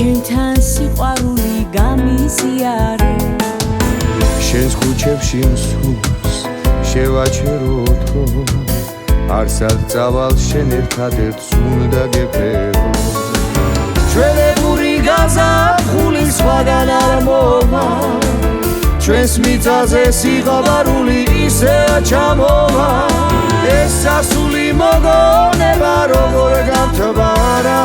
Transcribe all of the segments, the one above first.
ჩემთან სიყვარული გამიზიარე შენს ხუჩებში მსხურს შევაჩეროთო არსად წავალ შენ ერთადერთს უნდა გეფერო ჩვენებური გაზაფხული სხვაგან არ მოვა ჩვენს მიწაზე სიყვარული ისეა ჩამოვა ეს სასული მოგონება როგორ გამთბარა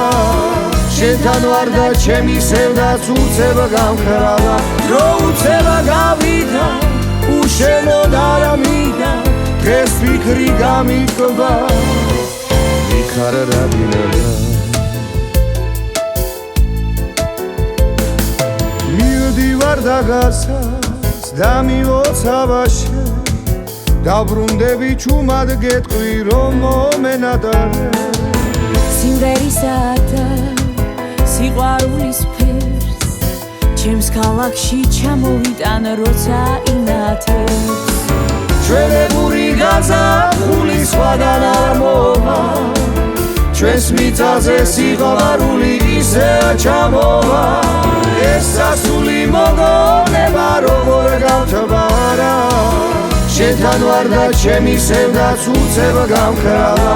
შენთან ვარ და ჩემი სევდაც უცებ გამქრალა რო უცებ გავიდა უშენოდ არ ამიდა დღეს ფიქრი გამიკვდა იქარ რაბინელა მივდივარ და გასას და მივოცავაშე დაბრუნდები ჩუმად გეტყვი რომ მომენადარე სიმღერისა და სიყვარულის ფერს ჩემს ქალაქში ჩამოვიტან როცა ინათებს ჩვენებური გაზაფხული სხვაგან არ მოვა ჩვენს მიწაზე სიყვარული ისეა ჩამოვა ეს სასული მოგონება როგორ გამთბარა შენთან ვარ და ჩემი სევდაც უცებ გამქრალა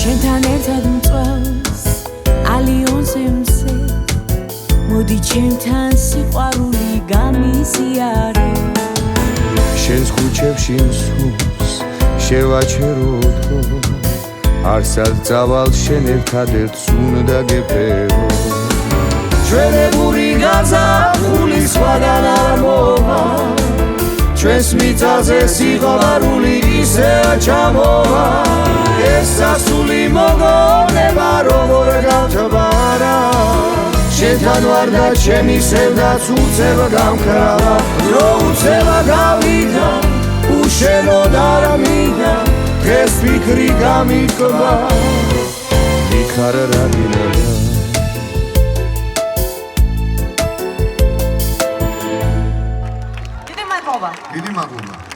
შენთან ერთად მწვავს ალიონზე მზე მოდი ჩემთან სიყვარული გამიზიარე შენს ხუჩებში მსხურს შევაჩეროთო არსად წავალ შენ ერთადერთს უნდა გეფერო ჩვენებური გაზაფხული სხვაგან არ მოვა ჩვენს მიწაზე სიყვარული ისეა ჩამოვა ეს სასული მოგონება როგორ გამთბარა შენთან ვარ და ჩემი სევდაც უცებ გამქრალა რო უცებ გავიდა უშენოდ არ ამიდა დღეს ფიქრი გამიკვდა იქარ რაბინელა დიდი მადლობა